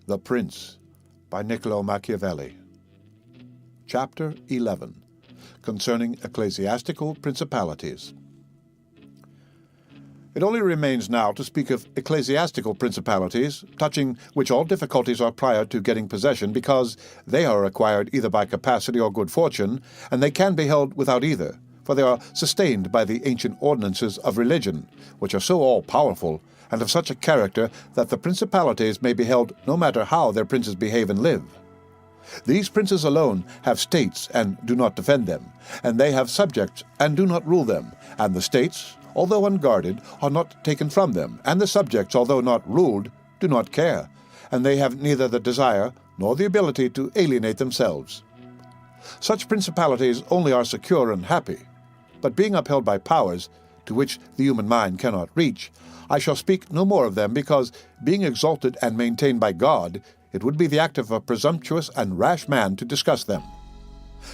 The Prince by Niccolo Machiavelli. Chapter 11, concerning ecclesiastical principalities. It only remains now to speak of ecclesiastical principalities, touching which all difficulties are prior to getting possession, because they are acquired either by capacity or good fortune, and they can be held without either, for they are sustained by the ancient ordinances of religion, which are so all-powerful, and of such a character that the principalities may be held no matter how their princes behave and live. These princes alone have states and do not defend them, and they have subjects and do not rule them, and the states, although unguarded, are not taken from them, and the subjects, although not ruled, do not care, and they have neither the desire nor the ability to alienate themselves. Such principalities only are secure and happy, but being upheld by powers to which the human mind cannot reach, I shall speak no more of them, because, being exalted and maintained by God, it would be the act of a presumptuous and rash man to discuss them.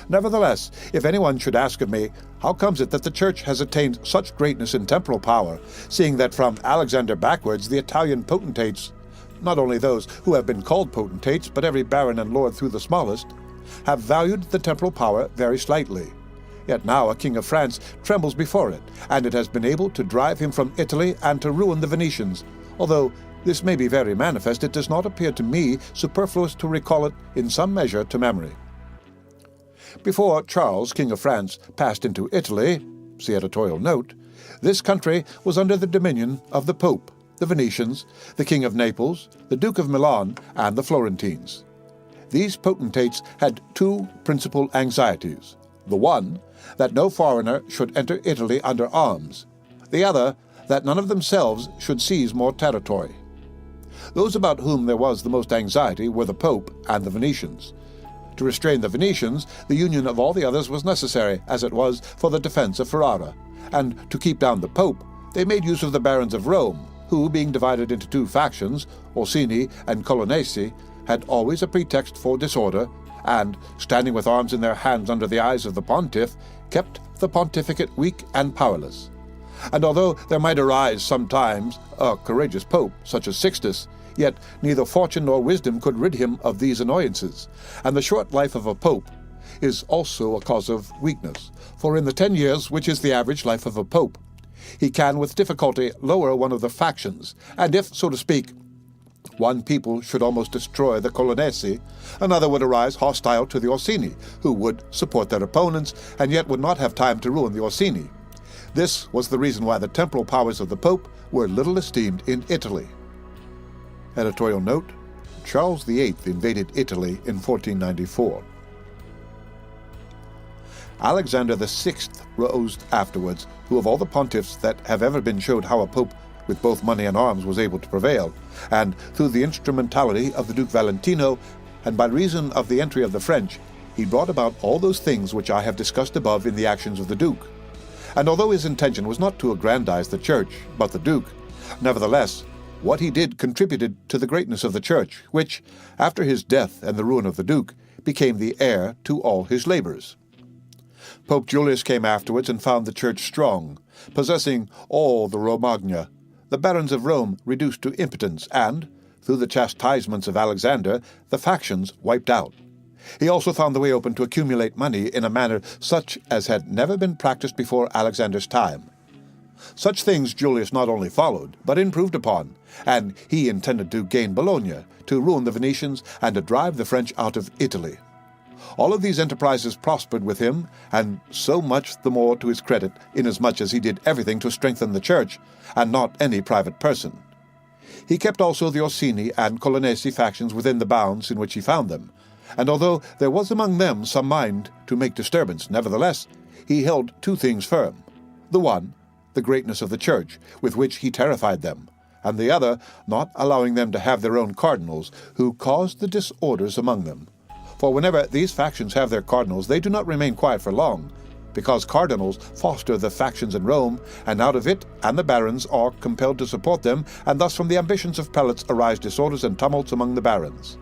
Nevertheless, if anyone should ask of me, how comes it that the Church has attained such greatness in temporal power, seeing that from Alexander backwards the Italian potentates, not only those who have been called potentates, but every baron and lord through the smallest, have valued the temporal power very slightly? Yet now a king of France trembles before it, and it has been able to drive him from Italy and to ruin the Venetians. Although this may be very manifest, it does not appear to me superfluous to recall it in some measure to memory. Before Charles, King of France, passed into Italy, see editorial note, this country was under the dominion of the Pope, the Venetians, the King of Naples, the Duke of Milan, and the Florentines. These potentates had two principal anxieties. The one, that no foreigner should enter Italy under arms. The other, that none of themselves should seize more territory. Those about whom there was the most anxiety were the Pope and the Venetians. To restrain the Venetians, the union of all the others was necessary, as it was for the defense of Ferrara, and to keep down the Pope, they made use of the barons of Rome, who, being divided into two factions, Orsini and Colonnesi, had always a pretext for disorder, and, standing with arms in their hands under the eyes of the pontiff, kept the pontificate weak and powerless. And although there might arise sometimes a courageous pope, such as Sixtus, yet neither fortune nor wisdom could rid him of these annoyances, and the short life of a pope is also a cause of weakness, for in the 10 years, which is the average life of a pope, he can with difficulty lower one of the factions, and if, so to speak, one people should almost destroy the Colonnesi, another would arise hostile to the Orsini, who would support their opponents, and yet would not have time to ruin the Orsini. This was the reason why the temporal powers of the Pope were little esteemed in Italy. Editorial note: Charles VIII invaded Italy in 1494. Alexander VI rose afterwards, who of all the pontiffs that have ever been showed how a pope with both money and arms was able to prevail, and through the instrumentality of the Duke Valentino, and by reason of the entry of the French, he brought about all those things which I have discussed above in the actions of the Duke. And although his intention was not to aggrandize the Church, but the Duke, nevertheless, what he did contributed to the greatness of the Church, which, after his death and the ruin of the Duke, became the heir to all his labors. Pope Julius came afterwards and found the Church strong, possessing all the Romagna, the barons of Rome reduced to impotence, and, through the chastisements of Alexander, the factions wiped out. He also found the way open to accumulate money in a manner such as had never been practiced before Alexander's time. Such things Julius not only followed, but improved upon, and he intended to gain Bologna, to ruin the Venetians, and to drive the French out of Italy. All of these enterprises prospered with him, and so much the more to his credit, inasmuch as he did everything to strengthen the Church, and not any private person. He kept also the Orsini and Colonnesi factions within the bounds in which he found them, and although there was among them some mind to make disturbance, nevertheless, he held two things firm: the one, the greatness of the Church, with which he terrified them, and the other, not allowing them to have their own cardinals, who caused the disorders among them. For whenever these factions have their cardinals, they do not remain quiet for long, because cardinals foster the factions in Rome, and out of it and the barons are compelled to support them, and thus from the ambitions of prelates arise disorders and tumults among the barons.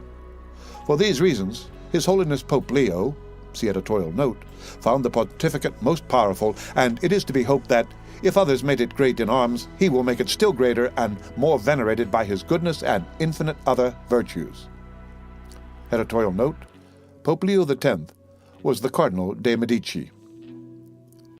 For these reasons, His Holiness Pope Leo, see editorial note, found the pontificate most powerful, and it is to be hoped that, if others made it great in arms, he will make it still greater and more venerated by his goodness and infinite other virtues. Editorial note: Pope Leo X was the Cardinal de' Medici.